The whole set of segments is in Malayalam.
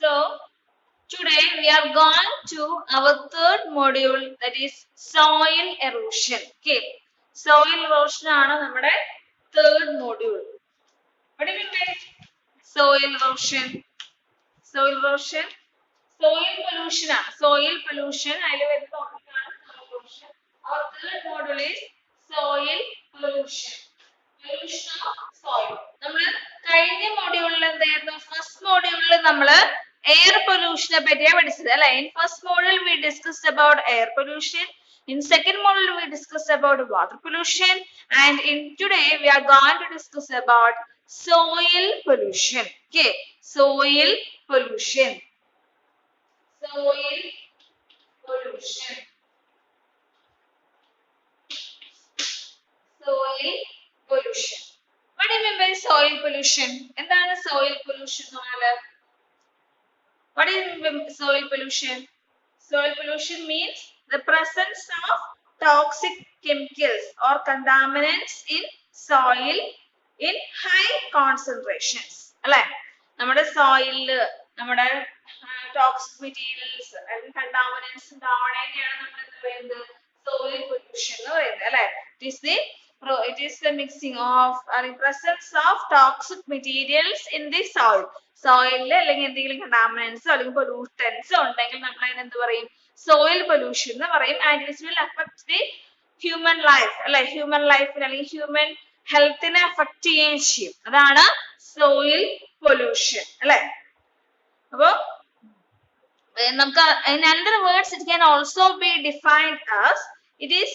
So today we are going to our third module, that is soil erosion. Okay, soil erosion ആണ് നമ്മുടെ third module. What do you mean by soil erosion? Soil erosion, soil pollution ആണ്. Soil pollution അതിൽ വരുന്ന topic ആണ് soil erosion. Our third module is soil pollution. Pollution of soil. നമ്മൾ കഴിഞ്ഞ മോഡ്യൂളിൽ എന്തായിരുന്നു? ഫസ്റ്റ് മോഡ്യൂളിൽ നമ്മൾ എയർ പൊല്യൂഷനെ പറ്റിയാണ് പഠിച്ചത് അല്ലേ? In first module we discussed about air pollution. In second module we discussed about water pollution, and in today we are going to discuss about soil pollution. Okay, soil pollution. Soil pollution. Soil pollution. What do you mean by soil pollution? എന്താണ് soil pollution എന്ന് പറഞ്ഞാൽ? What is soil pollution? Soil pollution means the presence of toxic chemicals or contaminants in soil in high concentrations. അല്ലേ? നമ്മുടെ സോയിലില് നമ്മുടെ ടോക്സിക് മെറ്റീരിയൽസ് അല്ലെങ്കിൽ കണ്ടാമിനൻസ് ഉണ്ടാവണേനെയാണ് നമ്മൾ എന്ത് പറയുന്നത്? സോയിൽ പൊല്യൂഷൻ എന്ന് പറയുന്നത് അല്ലേ? It is the mixing of or presence of toxic materials in the soil. സോയിലിൽ അല്ലെങ്കിൽ എന്തെങ്കിലും കണ്ടാമിനൻസോ അല്ലെങ്കിൽ പൊല്യൂട്ടൻസോ ഉണ്ടെങ്കിൽ നമ്മൾ അതിനെ എന്ത് പറയും? സോയിൽ പൊല്യൂഷൻ എന്ന് പറയും. And it will affect the human life അല്ലെ? ഹ്യൂമൻ ലൈഫിന് അല്ലെങ്കിൽ ഹ്യൂമൻ ഹെൽത്തിനെ അഫക്ട് ചെയ്യുകയും ചെയ്യും. അതാണ് സോയിൽ പൊല്യൂഷൻ അല്ലെ? അപ്പോ നമുക്ക് in another words it can also be defined as it is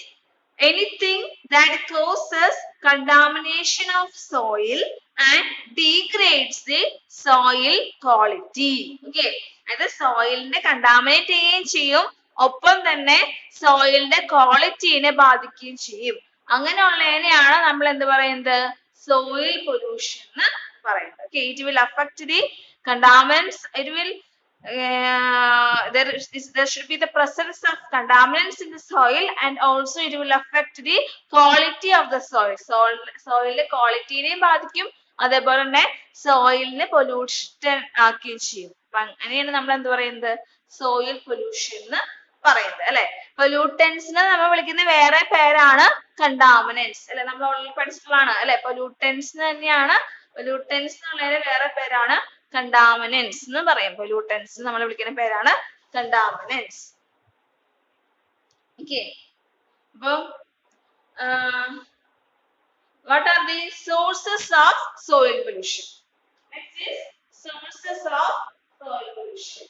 anything that causes contamination of soil and degrades the soil quality. Okay, അത് സോയിലിനെ കണ്ടാമിനേറ്റ് ചെയ്യുകയും ചെയ്യും, ഒപ്പം തന്നെ സോയിലിന്റെ ക്വാളിറ്റിനെ ബാധിക്കുകയും ചെയ്യും. അങ്ങനെയുള്ളതിനെയാണ് നമ്മൾ എന്ത് പറയുന്നത്? സോയിൽ പൊല്യൂഷൻ എന്ന് പറയുന്നത്. Okay, it will affect the contaminants. It will there should be the presence of contaminants in the soil, and also it will affect the quality of the soil. Soil quality ബാധിക്കും, അതേപോലെ തന്നെ സോയിലിനെ പൊല്യൂഷൻ ആക്കുകയും ചെയ്യും. അപ്പൊ അങ്ങനെയാണ് നമ്മൾ എന്ത് പറയുന്നത്? സോയിൽ പൊല്യൂഷൻ എന്ന് പറയുന്നത് അല്ലെ? പൊല്യൂട്ടൻസിനെ നമ്മൾ വിളിക്കുന്ന വേറെ പേരാണ് കണ്ടാമിനൻസ് അല്ലെ? നമ്മൾ ഓൾറെഡി പഠിച്ചിട്ടുള്ളതാണ് അല്ലെ? പൊല്യൂട്ടൻസ് തന്നെയാണ്. പൊല്യൂട്ടൻസ് എന്നുള്ളതിന്റെ വേറെ പേരാണ് കണ്ടാമിനൻസ് എന്ന് പറയും. പൊല്യൂട്ടൻസ് നമ്മൾ വിളിക്കുന്ന പേരാണ് കണ്ടാമിനൻസ്. ഓക്കെ, അപ്പൊ what are the sources of soil pollution? Next is sources of soil pollution.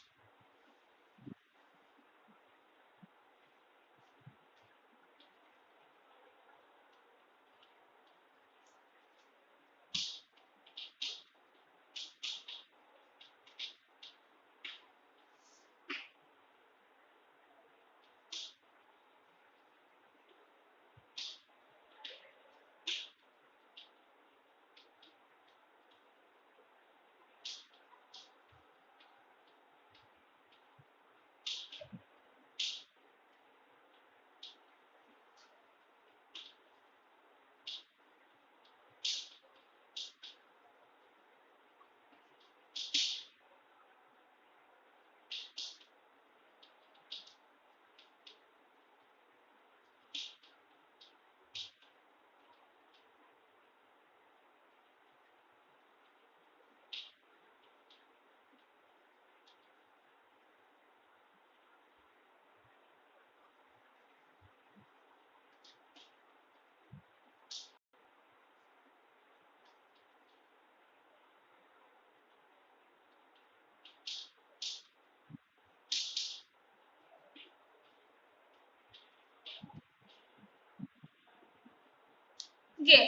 Okay,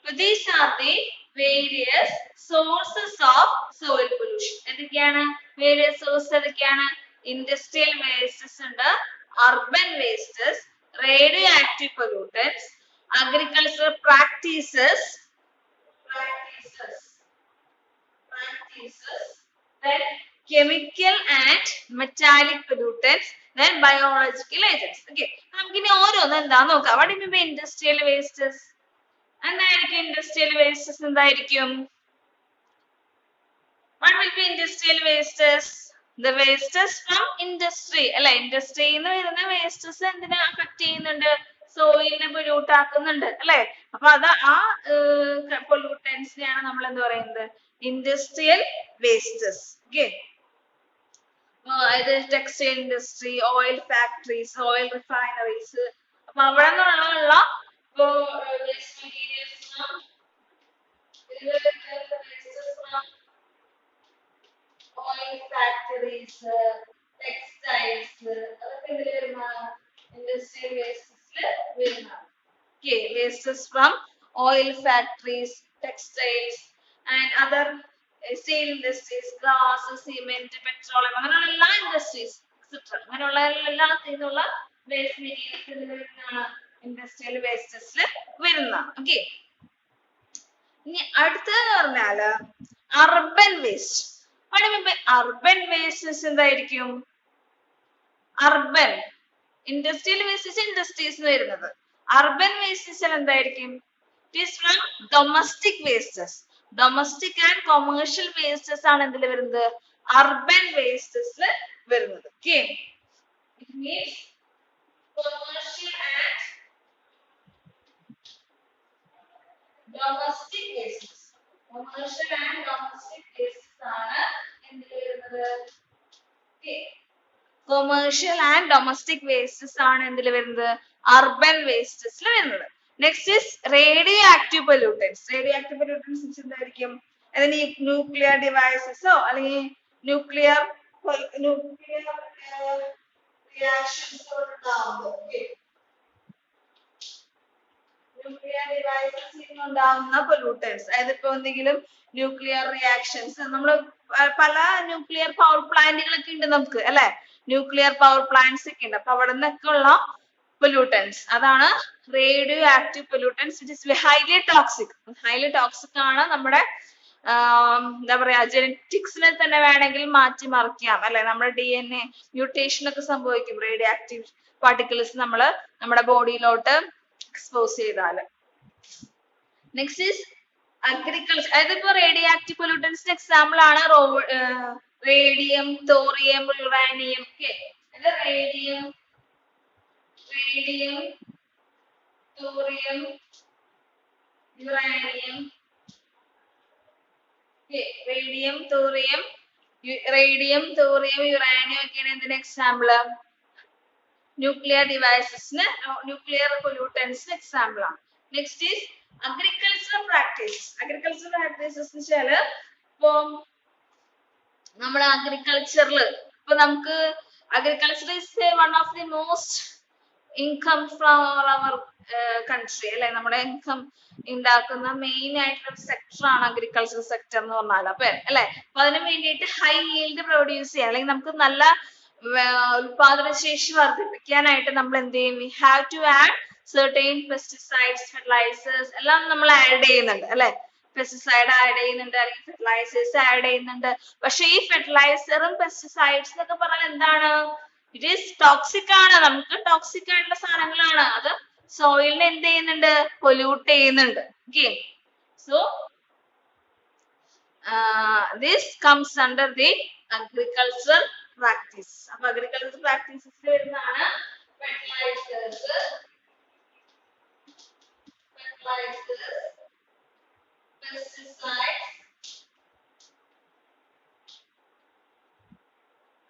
so these are the various sources of soil pollution. എന്തൊക്കെയാണ് various sources? ഏതൊക്കെയാണ്? Industrial wastes ഉണ്ട്, urban wastes, radioactive pollutants, agricultural practices, then chemical and metallic pollutants, then biological agents. Okay, നമുക്കിനി ഓരോന്ന് എന്താന്ന് നോക്കാം. What do you mean by industrial wastes? എന്തായിരിക്കും ഇൻഡസ്ട്രിയൽ വേസ്റ്റസ്? എന്തായിരിക്കും? What will be industrial wastes? The wastes from industry അല്ലെ ഇൻഡസ്ട്രിയിൽ നിന്ന് വരുന്ന വേസ്റ്റസ് എന്തിനെ അഫക്ട് ചെയ്യുന്നുണ്ട് സോയിലിനെ പൊല്യൂട്ട് ആക്കുന്നുണ്ട് അല്ലെ അപ്പൊ അത് ആ പൊല്യൂട്ടൻസിനെയാണ് നമ്മൾ എന്ത് പറയുന്നത് ഇൻഡസ്ട്രിയൽ വേസ്റ്റസ് ഓക്കെ ഇത് textile industry oil factories oil refineries അപ്പൊ അവിടെ നിന്നുള്ള waste materials oil factories, textiles, അതൊക്കെ ഇതിൽ വരുന്നതാണ് industrial wastes വരുന്നതാണ്. Okay, wastes from oil factories, textiles and other steel industries, glass, cement, petroleum അങ്ങനെയുള്ള എല്ലാ industries etc. അങ്ങനെയുള്ള എല്ലാത്തിൽ നിന്നുള്ള waste materials ഇതിൽ വരുന്നതാണ് industrial wastes വരുന്നതാണ്. Okay. ഇനി അടുത്തതെന്ന് പറഞ്ഞാല് urban waste. What do you mean by urban wastes എന്തായിരിക്കും urban industrial wastes industries വരുന്നത് urban wastes എന്തായിരിക്കും it is from domestic wastes domestic and commercial wastes ആണ് എന്തിൽ വരുന്നത് urban wastes വരുന്നത് okay it means commercial and domestic wastes commercial and domestic wastes ആണ് എന്തിൽ വരുന്നത് commercial and domestic wastes ആണ് എന്തിൽ വരുന്നത് urban wastes ൽ വരുന്നത് next is radioactive pollutants എന്തായിരിക്കും അതിന് ന്യൂക്ലിയർ ഡിവൈസസോ അല്ലെങ്കിൽ ന്യൂക്ലിയർ റിയാക്ഷൻസ് ഉണ്ടാവുന്നത് ന്യൂക്ലിയർ ഡിവൈസസിൽ നിന്നുണ്ടാവുന്ന പൊല്യൂട്ടൻസ് അതായത് ഇപ്പൊ എന്തെങ്കിലും ന്യൂക്ലിയർ റിയാക്ഷൻസ് നമ്മൾ പല ന്യൂക്ലിയർ പവർ പ്ലാന്റുകളൊക്കെ ഉണ്ട് നമുക്ക് അല്ലെ ന്യൂക്ലിയർ പവർ പ്ലാന്റ്സ് ഒക്കെ ഉണ്ട് അപ്പൊ അവിടെ നിന്നൊക്കെ ഉള്ള പൊല്യൂട്ടൻസ് അതാണ് radio active pollutants it is highly toxic ആണ് നമ്മുടെ എന്താ പറയാ ജെനറ്റിക്സിനെ തന്നെ വേണമെങ്കിൽ മാറ്റി മറിക്കാം അല്ലെ നമ്മുടെ DNA മ്യൂട്ടേഷൻ ഒക്കെ സംഭവിക്കും റേഡിയോ ആക്റ്റീവ് പാർട്ടിക്കിൾസ് നമ്മൾ നമ്മുടെ ബോഡിയിലോട്ട് എക്സ്പോസ് ചെയ്താല് നെക്സ്റ്റ് ഈസ് അഗ്രികൾച്ചർ അതായത് ഇപ്പൊ റേഡിയോ ആക്റ്റീവ് പൊല്യൂട്ടൻസിന് എക്സാമ്പിൾ ആണ് റേഡിയം തോറിയം യുറാനിയം ഒക്കെ റേഡിയം തോറിയം യുറാനിയം യുറാനിയം ഒക്കെയാണ് എന്തിന് എക്സാമ്പിള് ന്യൂക്ലിയർ ഡിവൈസസിന് ന്യൂക്ലിയർ പൊല്യൂട്ടൻസിന് എക്സാമ്പിൾ ആണ് നെക്സ്റ്റ് ഈസ് അഗ്രികൾച്ചറൽ പ്രാക്ടീസസ് വെച്ചാല് ഇപ്പൊ നമ്മുടെ അഗ്രികൾച്ചറിൽ ഇപ്പൊ നമുക്ക് agriculture is one of the most income from our country അല്ലെ നമ്മുടെ ഇൻകം ഉണ്ടാക്കുന്ന മെയിൻ ആയിട്ടുള്ള സെക്ടർ ആണ് അഗ്രികൾച്ചർ സെക്ടർ എന്ന് പറഞ്ഞാൽ അപ്പൊ അല്ലെ അപ്പൊ അതിന് വേണ്ടിയിട്ട് ഹൈ ഈൽഡ് പ്രൊഡ്യൂസ് ചെയ്യാൻ അല്ലെങ്കിൽ നമുക്ക് നല്ല ഉൽപാദനശേഷി വർദ്ധിപ്പിക്കാനായിട്ട് നമ്മൾ എന്ത് ചെയ്യും we have to add certain pesticides fertilizers എല്ലാം നമ്മൾ ആഡ് ചെയ്യുന്നുണ്ട് അല്ലെ പെസ്റ്റിസൈഡ് ആഡ് ചെയ്യുന്നുണ്ട് അല്ലെങ്കിൽ ഫെർട്ടിലൈസേഴ്സ് ആഡ് ചെയ്യുന്നുണ്ട് പക്ഷെ ഈ ഫെർട്ടിലൈസറും പെസ്റ്റിസൈഡ്സ് എന്നൊക്കെ പറഞ്ഞാൽ എന്താണ് ഇറ്റ് ഈസ് ടോക്സിക് ആണ് നമുക്ക് ടോക്സിക് ആയിട്ടുള്ള സാധനങ്ങളാണ് അത് സോയിലിനെ എന്ത് ചെയ്യുന്നുണ്ട് പൊല്യൂട്ട് ചെയ്യുന്നുണ്ട് okay so this comes under the agricultural practice അപ്പൊ agricultural practices വരുന്നതാണ് fertilizers pesticides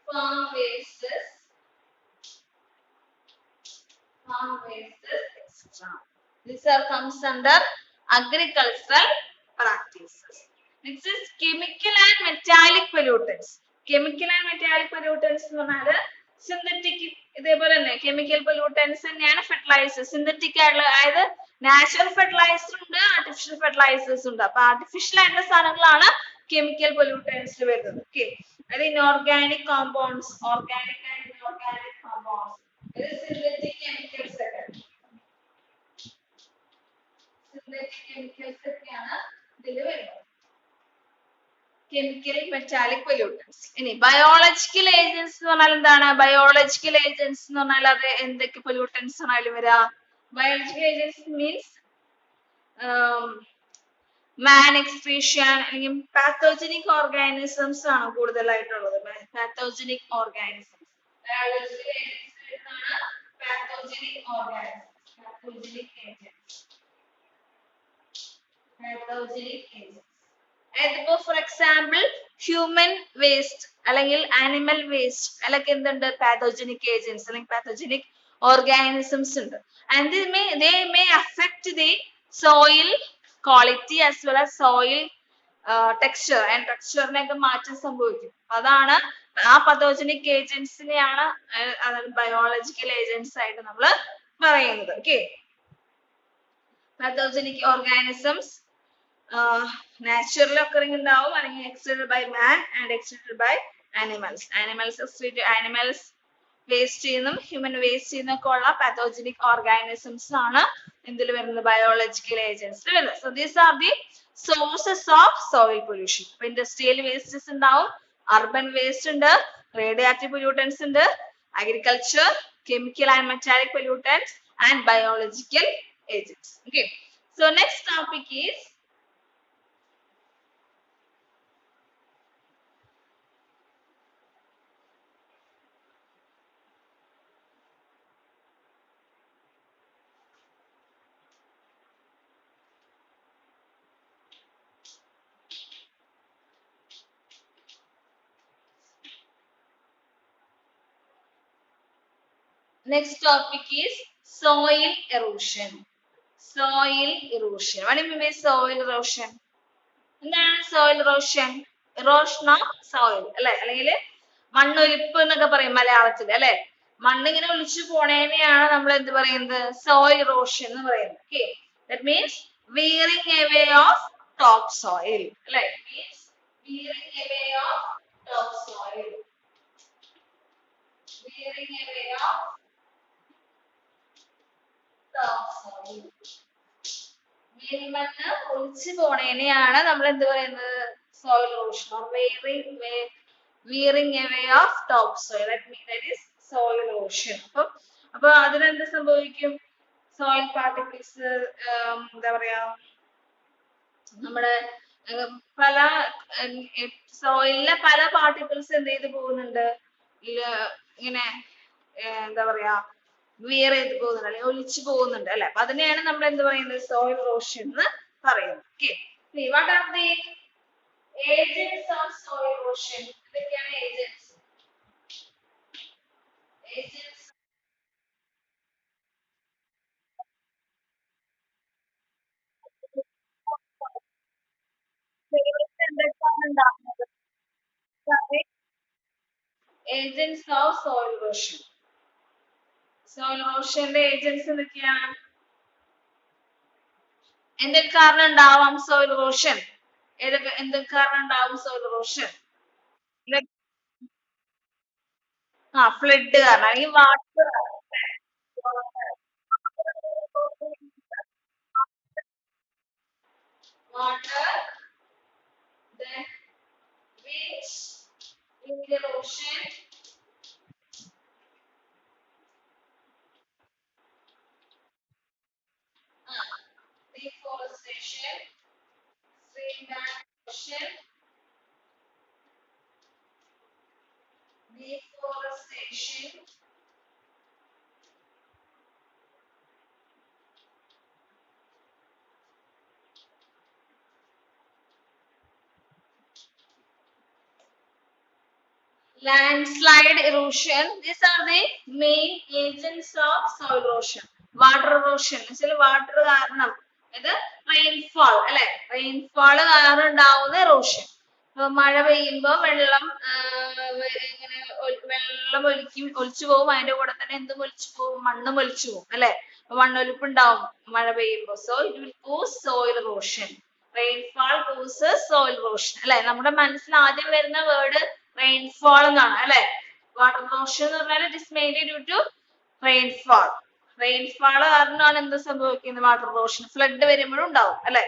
farm wastes etc. These are comes under agricultural practices. Next is chemical and metallic pollutants. Chemical and metallic pollutants എന്ന് പറഞ്ഞാല് സിന്തറ്റിക് ഇതേപോലെ തന്നെ കെമിക്കൽ പൊല്യൂട്ടൻസ് തന്നെയാണ് ഫെർട്ടിലൈസേഴ്സ് സിന്തറ്റിക് ആയിട്ടുള്ള അതായത് നാച്ചുറൽ ഫെർട്ടിലൈസർ ഉണ്ട് ആർട്ടിഫിഷ്യൽ ഫെർട്ടിലൈസേഴ്സ് ഉണ്ട് അപ്പൊ ആർട്ടിഫിഷ്യൽ ആയിട്ടുള്ള സാധനങ്ങളാണ് കെമിക്കൽ പൊല്യൂട്ടൻസിൽ വരുന്നത് ഓക്കെ അത് inorganic compounds organic and inorganic compounds ഇത് സിന്തറ്റിക് കെമിക്കൽസ് ഒക്കെ സിന്തറ്റിക് കെമിക്കൽസ് ഒക്കെയാണ് ഇതിൽ വരുന്നത് chemical metallic pollutants ഇനി ബയോളജിക്കൽ ഏജന്റ്സ് എന്ന് പറഞ്ഞാൽ എന്താണ് ബയോളജിക്കൽ ഏജന്റ്സ് എന്ന് പറഞ്ഞാൽ അത് എന്തൊക്കെ പൊല്യൂട്ടൻസ് ആണെങ്കിലും വരാ ബയോളജിക്കൽ ഏജന്റ്സ് മീൻസ് മാൻ എക്സ്ക്രീഷൻ അല്ലെങ്കിൽ പാത്തോജനിക് ഓർഗാനിസംസ് ആണ് കൂടുതലായിട്ടുള്ളത്. Pathogenic organisms pathogenic organisms pathogenic agents അതിപ്പോ ഫോർ എക്സാമ്പിൾ ഹ്യൂമൻ വേസ്റ്റ് അല്ലെങ്കിൽ ആനിമൽ വേസ്റ്റ് അതിലൊക്കെ എന്തുണ്ട് പാത്തോജനിക് ഏജന്റ്സ് അല്ലെങ്കിൽ പാത്തോജനിക് ഓർഗാനിസംസ് ഉണ്ട്. And they may affect the soil quality as well as soil texture and textureനൊക്കെ മാറ്റം സംഭവിക്കും. അതാണ് ആ പത്തോജനിക് ഏജന്റ്സിനെയാണ് ബയോളജിക്കൽ ഏജന്റ്സ് ആയിട്ട് നമ്മൾ പറയുന്നത്. Okay, pathogenic organisms naturally occurring ഉണ്ടാവും അല്ലെങ്കിൽ excreted by man and excreted by animals. Animals waste ചെയ്യുന്നതും ഹ്യൂമൻ വേസ്റ്റ് ചെയ്യുന്നൊക്കെ ഉള്ള പാത്തോജനിക് ഓർഗാനിസംസ് ആണ് എന്തിൽ വരുന്നത് ബയോളജിക്കൽ ഏജന്റ്സിൽ വരുന്നത്. So these are the sources of soil pollution. ഇപ്പൊ ഇൻഡസ്ട്രിയൽ വേസ്റ്റസ് ഉണ്ടാവും, അർബൻ വേസ്റ്റ് ഉണ്ട്, റേഡിയോ ആക്റ്റീവ് പൊല്യൂട്ടൻസ് ഉണ്ട്, agriculture, chemical and metallic pollutants and biological agents. Okay, so next topic is soil erosion. Soil erosion. What do you mean by soil erosion? എന്താണ് soil erosion? Erosion of soil അല്ലെ, അല്ലെങ്കിൽ മണ്ണൊലിപ്പ് എന്നൊക്കെ പറയും മലയാളത്തിൽ അല്ലെ. മണ്ണിങ്ങനെ ഒലിച്ചു പോണേനെയാണ് നമ്മൾ എന്ത് പറയുന്നത് soil erosion എന്ന് പറയുന്നത്. Okay, that means wearing away of topsoil അല്ലെ, means wearing away of topsoil, wearing away of topsoil. മേൽമണ്ണ് ഒലിച്ചു പോണേനെയാണ് നമ്മൾ എന്ത് പറയുന്നത് soil erosion or wearing away of topsoil. That is soil erosion. അപ്പൊ അതിനെന്ത് സംഭവിക്കും, soil particles എന്താ പറയാ നമ്മുടെ പല സോയിലിലെ പല പാർട്ടിക്കിൾസ് എന്ത് ചെയ്ത് പോകുന്നുണ്ട്, ഇങ്ങനെ എന്താ പറയാ വിയർ ചെയ്ത് പോകുന്നുണ്ട് അല്ലെങ്കിൽ ഒലിച്ചു പോകുന്നുണ്ട് അല്ലെ. അപ്പൊ അതിനെയാണ് നമ്മൾ എന്ത് പറയുന്നത് soil erosion എന്ന് പറയുന്നത്. Okay, what are the agents of soil erosion? എന്തൊക്കെയാണ് agents? Agents of soil erosion. Soil erosionന്റെ agents എന്തൊക്കെയാണ്, എന്തൊക്കെ കാരണം ഉണ്ടാവാം soil erosion? എന്തൊക്കെ കാരണം ഉണ്ടാവും soil erosion? ഫ്ലഡ് കാരണം അല്ലെങ്കിൽ water then wind erosion, deforestation, streamline erosion, deforestation, landslide erosion. These are the main agents of soil erosion. Water erosion എന്നുവെച്ചാൽ വാട്ടർ കാരണം, ഇത് റെയിൻഫാൾ അല്ലെ, റെയിൻഫാൾ കാരണം ഉണ്ടാവുന്ന erosion. മഴ പെയ്യുമ്പോൾ വെള്ളം ഇങ്ങനെ ഒലിച്ചു പോകും, അതിന്റെ കൂടെ തന്നെ എന്തും ഒലിച്ചു പോകും, മണ്ണും ഒലിച്ചു പോകും അല്ലെ. മണ്ണൊലിപ്പ് ഉണ്ടാവും മഴ പെയ്യുമ്പോൾ. So it will cause soil erosion. Rainfall causes soil erosion അല്ലെ. നമ്മുടെ മനസ്സിൽ ആദ്യം വരുന്ന വേർഡ് റെയിൻഫാൾ എന്നാണ് അല്ലെ. വാട്ടർ erosion എന്ന് പറഞ്ഞാൽ it is mainly due to rainfall. Rainfall കാരണമാണ് എന്ത് സംഭവിക്കുന്നത് വാട്ടർ erosion, ഫ്ലഡ് വരുമ്പോഴും ഉണ്ടാവും അല്ലെ.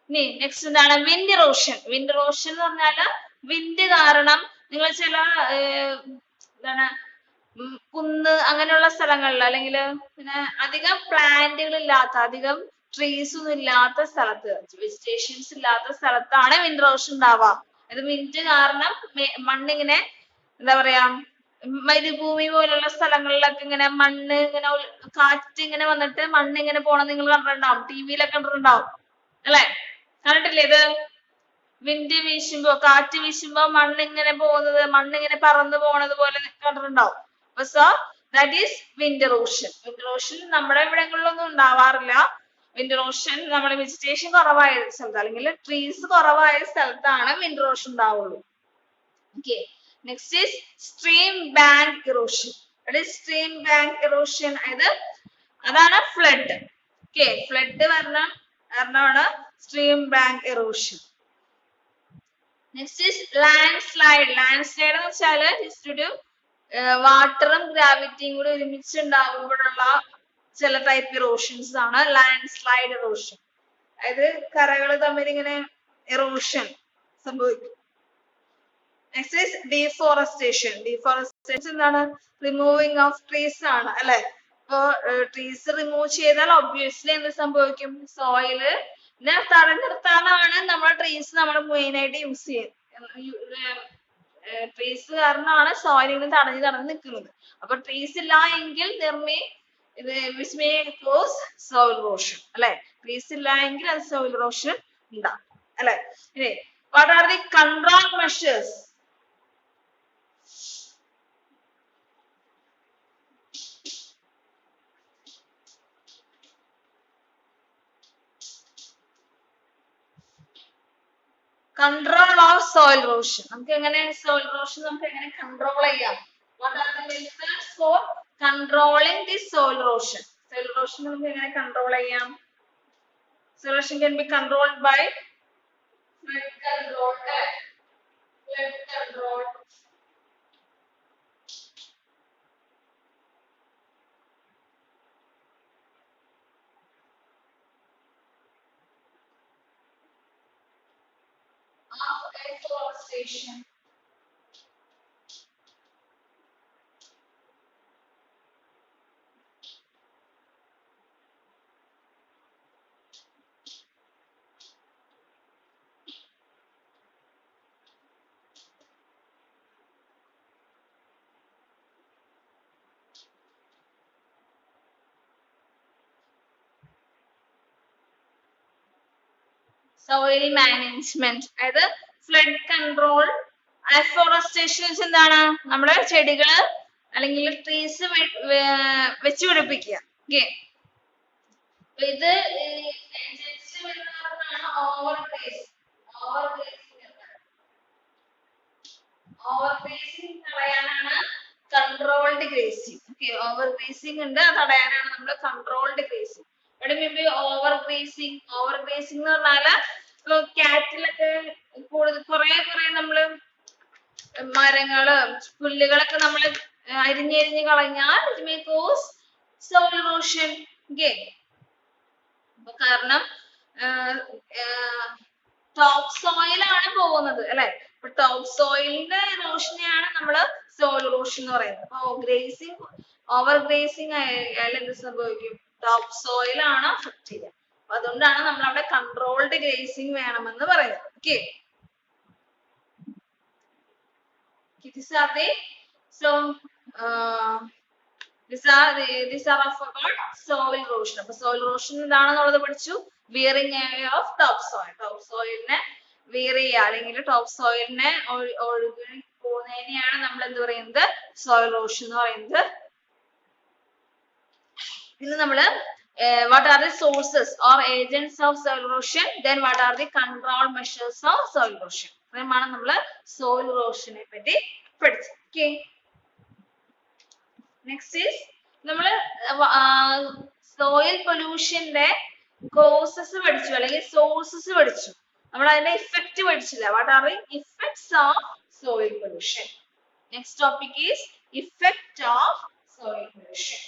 ഇനി നെക്സ്റ്റ് എന്താണ് വിൻഡ് erosion. വിൻഡ് erosion എന്ന് പറഞ്ഞാല് വിൻഡ് കാരണം നിങ്ങൾ ചില എന്താണ് കുന്ന് അങ്ങനെയുള്ള സ്ഥലങ്ങളിൽ അല്ലെങ്കിൽ പിന്നെ അധികം പ്ലാന്റുകൾ ഇല്ലാത്ത, അധികം ട്രീസ് ഒന്നും ഇല്ലാത്ത സ്ഥലത്ത്, വെജിറ്റേഷൻസ് ഇല്ലാത്ത സ്ഥലത്താണ് വിൻഡ് ഇറോഷൻ ഉണ്ടാവുക. അത് വിൻഡ് കാരണം മണ്ണിങ്ങനെ എന്താ പറയാ, മരുഭൂമി പോലുള്ള സ്ഥലങ്ങളിലൊക്കെ ഇങ്ങനെ മണ്ണ് ഇങ്ങനെ കാറ്റ് ഇങ്ങനെ വന്നിട്ട് മണ്ണ് ഇങ്ങനെ പോണത് നിങ്ങൾ കണ്ടിട്ടുണ്ടാവും, ടിവിയിലൊക്കെ കണ്ടിട്ടുണ്ടാവും അല്ലെ? കണ്ടിട്ടില്ലേ ഇത്? വിൻഡ് വീശുമ്പോ, കാറ്റ് വീശുമ്പോ മണ്ണിങ്ങനെ പോകുന്നത്, മണ്ണിങ്ങനെ പറന്നു പോണത് പോലെ കണ്ടിട്ടുണ്ടാവും. So that is wind erosion. Wind erosion നമ്മുടെ ഇവിടങ്ങളിലൊന്നും ഉണ്ടാവാറില്ല. വിൻഡ് ഇറോഷൻ നമ്മുടെ വെജിറ്റേഷൻ കുറവായ സ്ഥലത്ത് അല്ലെങ്കിൽ ട്രീസ് കുറവായ സ്ഥലത്താണ് വിൻഡ് ഇറോഷൻ ഉണ്ടാവുള്ളൂ. Okay. Next is stream bank erosion. What is stream bank erosion? അതാണ് flood. Okay, flood കാരണമാണ് stream bank erosion. Next is landslide. Landslide എന്ന് വെച്ചാൽ just ഒരു വാട്ടറും ഗ്രാവിറ്റിയും കൂടി ഒരുമിച്ച് ഉണ്ടാകുമ്പോഴുള്ള ചില ടൈപ്പ് ഇറോഷൻസ് ആണ് ലാൻഡ്സ്ലൈഡ് ഇറോഷൻ. അതായത് കരകൾ തമ്മിൽ ഇങ്ങനെ ഇറോഷൻ സംഭവിക്കും. Next is deforestation. Deforestation എന്താണ്? റിമൂവിങ് ഓഫ് ട്രീസ് ആണ് അല്ലെ? ഇപ്പൊ ട്രീസ് റിമൂവ് ചെയ്താൽ ഒബ്വിയസ്ലി എന്ത് സംഭവിക്കും? സോയില് തടഞ്ഞു നിർത്താനാണ് നമ്മൾ ട്രീസ് നമ്മൾ മെയിൻ ആയിട്ട് യൂസ് ചെയ്യുന്നത്. ട്രീസ് കാരണമാണ് സോയിൽ ഇങ്ങനെ തടഞ്ഞു നിൽക്കുന്നത്. അപ്പൊ ട്രീസ് ഇല്ല എങ്കിൽ which may cause soil erosion അല്ലെ? ട്രീസ് ഇല്ല എങ്കിൽ അത് soil erosion ഉണ്ടാകും അല്ലെ? ഇനി what are the control measures? Control of soil erosion. നമുക്ക് എങ്ങനെ soil erosion നമുക്ക് എങ്ങനെ control ചെയ്യാം? What are the methods for controlling the soil erosion? Soil erosion നമുക്ക് എങ്ങനെ control ചെയ്യാം? Soil erosion can be controlled by flood control. Flood control. Afforestation. Soil management. അതായത് ഫ്ലഡ് കൺട്രോൾ. അഫോറസ്റ്റേഷൻ എന്താണ്? നമ്മുടെ ചെടികള് അല്ലെങ്കിൽ ട്രീസ് വെച്ച് പിടിപ്പിക്കുക. ഓക്കെ, ഇത് ഓവർഗ്രേസിംഗ് തടയാനാണ് കൺട്രോൾഡ് ഗ്രേസിംഗ്. ഓക്കെ, ഓവർഗ്രേസിംഗ് ഉണ്ട്, തടയാനാണ് നമ്മൾ കൺട്രോൾഡ് ഗ്രേസിംഗ്. ഇവിടെ മേ ഓവർഗ്രേസിംഗ്. ഓവർഗ്രേസിംഗ് എന്ന് പറഞ്ഞാല് കാറ്റിലൊക്കെ കുറെ നമ്മള് മരങ്ങള് പുല്ലുകളൊക്കെ നമ്മൾ അരിഞ്ഞരിഞ്ഞ് കളഞ്ഞാൽ it may cos soil erosion. Okay, കാരണം ടോപ്പ് സോയിൽ ആണ് പോകുന്നത് അല്ലെ? അപ്പൊ ടോപ്പ് സോയിലിന്റെ ഇറോഷനെയാണ് നമ്മള് സോയിൽ ഇറോഷൻ എന്ന് പറയുന്നത്. അപ്പൊ ഗ്രേസിംഗ് ഓവർ ഗ്രേസിംഗ് ആയാലും എന്ത് സംഭവിക്കും? ടോപ്പ് സോയിൽ ആണ് അഫക്ട് ചെയ്യുക. അപ്പൊ അതുകൊണ്ടാണ് നമ്മൾ അവിടെ കൺട്രോൾഡ് ഗ്രേസിംഗ് വേണമെന്ന് പറയുന്നത്. Okay, these are about soil erosion. അപ്പൊ soil erosion എന്താണെന്നുള്ളത് പഠിച്ചു. wearing away of top soil. Top സോയിലിനെ wear ചെയ്യുക അല്ലെങ്കിൽ ടോപ്പ് സോയിലിനെ ഒഴുകി പോകുന്നതിനെയാണ് നമ്മൾ എന്ത് പറയുന്നത്? soil erosion എന്ന് പറയുന്നത്. ഇന്ന് നമ്മള് what are the sources or agents of soil erosion, then what are the control measures of soil erosion. ഇത്രയുമാണ് നമ്മള് soil erosion നെ പറ്റി പഠിച്ചത്. Okay, next is നമ്മള് soil pollutionന്റെ causes പഠിച്ചു അല്ലെങ്കിൽ sources പഠിച്ചു. നമ്മൾ അതിന്റെ effect പഠിച്ചില്ല. what are the effects of soil pollution? Next topic is effect of soil pollution.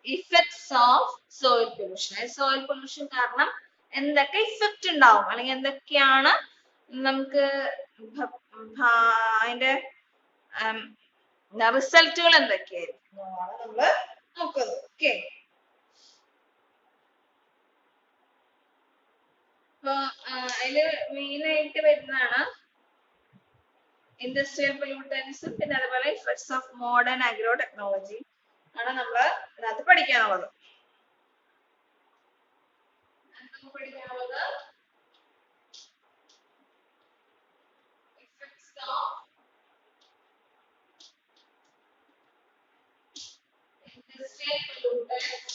Effects of soil pollution. Soil pollution കാരണം എന്തൊക്കെ ഇഫക്റ്റ് ഉണ്ടാവും അല്ലെങ്കിൽ എന്തൊക്കെയാണ് നമുക്ക് അതിന്റെ റിസൾട്ടുകൾ എന്തൊക്കെയായിരിക്കും നമ്മള് നോക്കുന്നത്. ഓക്കെ, അപ്പൊ അതില് മെയിൻ ആയിട്ട് വരുന്നതാണ് ഇൻഡസ്ട്രിയൽ പൊല്യൂട്ടൻസും പിന്നെ അതുപോലെ effects of modern agro technology ആണ് നമ്മള് ഇതിനകത്ത് പഠിക്കാനുള്ളത്. Effects of industrial pollutants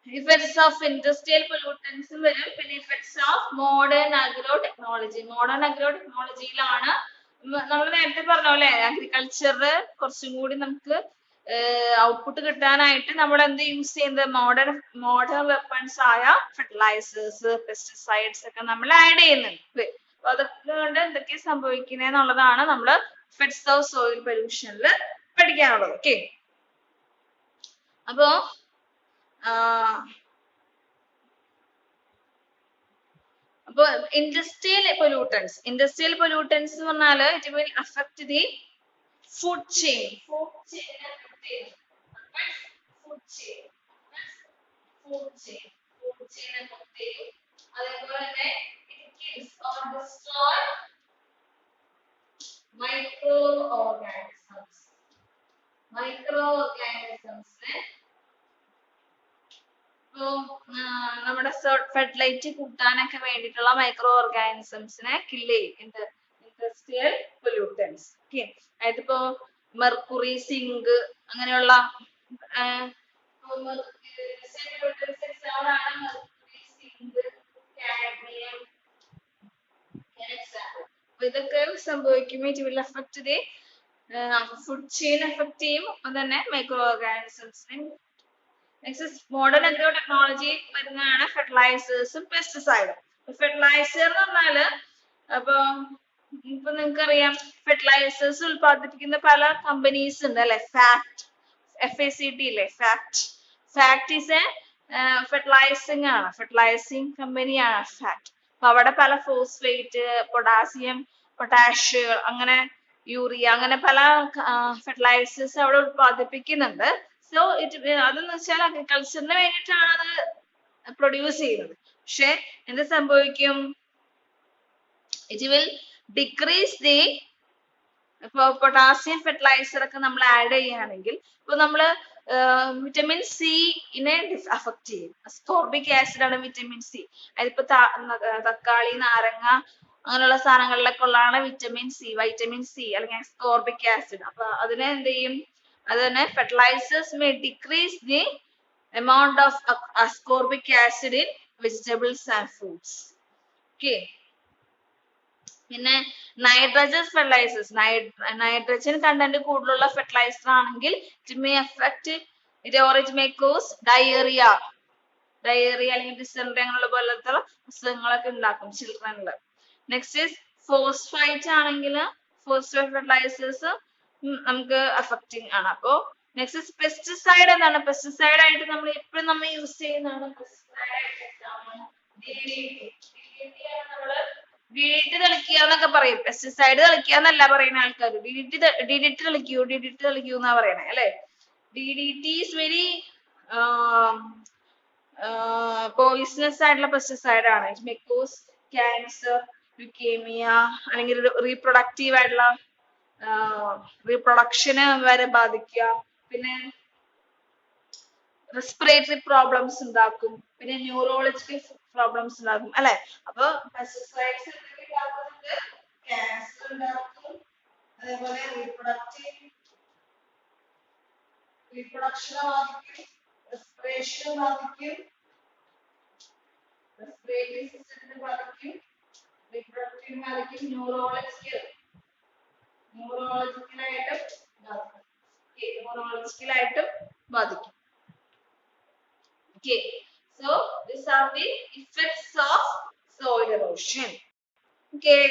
and effects of industrial പൊല്യൂട്ടൻസും വരും, പിന്നെ effects of modern agro technology. Modern agro ടെക്നോളജിയിലാണ് നമ്മൾ നേരത്തെ പറഞ്ഞ പോലെ അഗ്രികൾച്ചറിൽ കുറച്ചും കൂടി നമുക്ക് ഔട്ട്പുട്ട് കിട്ടാനായിട്ട് നമ്മൾ എന്ത് യൂസ് ചെയ്യുന്നത്, മോഡേൺ വെപ്പൺസ് ആയ ഫെർട്ടിലൈസേഴ്സ്, പെസ്റ്റിസൈഡ്സ് ഒക്കെ നമ്മൾ ആഡ് ചെയ്യുന്നുണ്ട്. അപ്പൊ അതൊക്കെ കൊണ്ട് എന്തൊക്കെ സംഭവിക്കുന്നത് എന്നുള്ളതാണ് നമ്മൾ ഇഫക്ട്സ് ഓഫ് സോയിൽ പൊല്യൂഷനിൽ പഠിക്കാനുള്ളത്. ഓക്കെ, അപ്പോ അപ്പൊ ഇൻഡസ്ട്രിയൽ പൊല്യൂട്ടൻസ് എന്ന് പറഞ്ഞാൽ it will affect the food chain. അതേപോലെ തന്നെ മൈക്രോ ഓർഗാനിസംസ് നമ്മുടെ ഫെർട്ടിലൈറ്റ് കൂട്ടാനൊക്കെ വേണ്ടിയിട്ടുള്ള മൈക്രോ ഓർഗാനിസംസിനെ കില്ല് ചെയ്യും ഇൻഡസ്ട്രിയൽ പൊല്യൂട്ടൻസ്. ഓക്കെ, അതിപ്പോ മെർക്കുറി, സിങ്ക് അങ്ങനെയുള്ള ഇതൊക്കെ സംഭവിക്കുമ്പോൾ it will affect the food chain affect ചെയ്യും, ഒപ്പം തന്നെ മൈക്രോ ഓർഗാനിസംസിനെ. നെക്സ്റ്റ് മോഡേൺ അഗ്രോ ടെക്നോളജി വരുന്നതാണ് ഫെർട്ടിലൈസേഴ്സും പെസ്റ്റിസൈഡും. ഫെർട്ടിലൈസർ എന്ന് പറഞ്ഞാല് ഇപ്പൊ നിങ്ങൾക്കറിയാം ഫെർട്ടിലൈസേഴ്സ് ഉൽപ്പാദിപ്പിക്കുന്ന പല കമ്പനീസ് ഉണ്ട് അല്ലെ. FACT ഇല്ലേ, ഫാക്ട് ഈസ് എ ഫെർട്ടിലൈസിങ് കമ്പനിയാണ് ഫാക്ട്. അപ്പൊ അവിടെ പല ഫോസ്ഫേറ്റ്, പൊട്ടാസ്യം, പൊട്ടാഷ്, അങ്ങനെ യൂറിയ, അങ്ങനെ പല ഫെർട്ടിലൈസേഴ്സ് അവിടെ ഉൽപ്പാദിപ്പിക്കുന്നുണ്ട്. സോ അതെന്ന് വെച്ചാൽ അഗ്രികൾച്ചറിന് വേണ്ടിയിട്ടാണ് അത് പ്രൊഡ്യൂസ് ചെയ്യുന്നത്. പക്ഷെ എന്ത് സംഭവിക്കും, ഇറ്റ് വിൽ ഡിക്രീസ് ദി ഇപ്പൊ പൊട്ടാസ്യം ഫെർട്ടിലൈസർ ഒക്കെ നമ്മൾ ആഡ് ചെയ്യുകയാണെങ്കിൽ ഇപ്പൊ നമ്മള് വിറ്റമിൻ സിനെ അഫക്ട് ചെയ്യും. അസ്കോർബിക് ആസിഡ് ആണ് വിറ്റമിൻ സി. അതിപ്പോ തക്കാളി, നാരങ്ങ അങ്ങനെയുള്ള സാധനങ്ങളിലൊക്കെ ഉള്ളതാണ് വൈറ്റമിൻ സി അല്ലെങ്കിൽ അസ്കോർബിക് ആസിഡ്. അപ്പൊ അതിനെ എന്ത് ചെയ്യും, അത് തന്നെ fertilizers may decrease the amount of ascorbic acid in vegetables and fruits. Okay, പിന്നെ നൈട്രജൻ ഫെർട്ടിലൈസേഴ്സ്, നൈട്രജൻ കണ്ടന്റ് കൂടുതലുള്ള ഫെർട്ടിലൈസർ ആണെങ്കിൽ it may affect it may cos diarrhoea അല്ലെങ്കിൽ ഡിസെൻട്രി അങ്ങനെയുള്ള പോലത്തെ അസുഖങ്ങളൊക്കെ ഉണ്ടാക്കും ചിൽഡ്രനിൽ. നെക്സ്റ്റ് ഫോസ്ഫൈറ്റ് ആണെങ്കിൽ ഫോസ്ഫേറ്റ് ഫെർട്ടിലൈസേഴ്സ് നമുക്ക് അഫക്റ്റിംഗ് ആണ്. അപ്പോ നെക്സ്റ്റ് പെസ്റ്റിസൈഡ് എന്താണ്, പെസ്റ്റിസൈഡ് ആയിട്ട് നമ്മൾ എപ്പോഴും നമ്മൾ യൂസ് ചെയ്യുന്നതാണ് DDT തളിക്കുക എന്നൊക്കെ പറയും. പെസ്റ്റിസൈഡ് തളിക്കുക എന്നല്ല പറയുന്ന ആൾക്കാർ, DDT തളിക്കൂ എന്നാ പറയണേ അല്ലെ. DDT ഈസ് വെരി പോയിസണസ് ആയിട്ടുള്ള പെസ്റ്റിസൈഡ് ആണ്. It may cos cancer, leukaemia, അല്ലെങ്കിൽ റീപ്രൊഡക്റ്റീവ് ആയിട്ടുള്ള റീപ്രൊഡക്ഷന് വരെ ബാധിക്കുക, പിന്നെ റെസ്പിറേറ്ററി പ്രോബ്ലംസ് ഉണ്ടാക്കും, പിന്നെ ന്യൂറോളജിക്കൽ പ്രോബ്ലംസ് ഉണ്ടാക്കും അല്ലെ. അപ്പൊ പെസ്റ്റിസൈഡ്സ് ക്യാൻസർ ഉണ്ടാക്കും, ഭക്ഷണം ബാധിക്കും, റെസ്പിറേഷൻ ബാധിക്കും, റെസ്പിറേറ്ററി സിസ്റ്റത്തെ ബാധിക്കും, റിപ്രൊഡക്റ്റീവ് ബാധിക്കും, ന്യൂറോളജിക്കലായിട്ടും ബാധിക്കും. Okay, so these are the effects of soil erosion. Okay.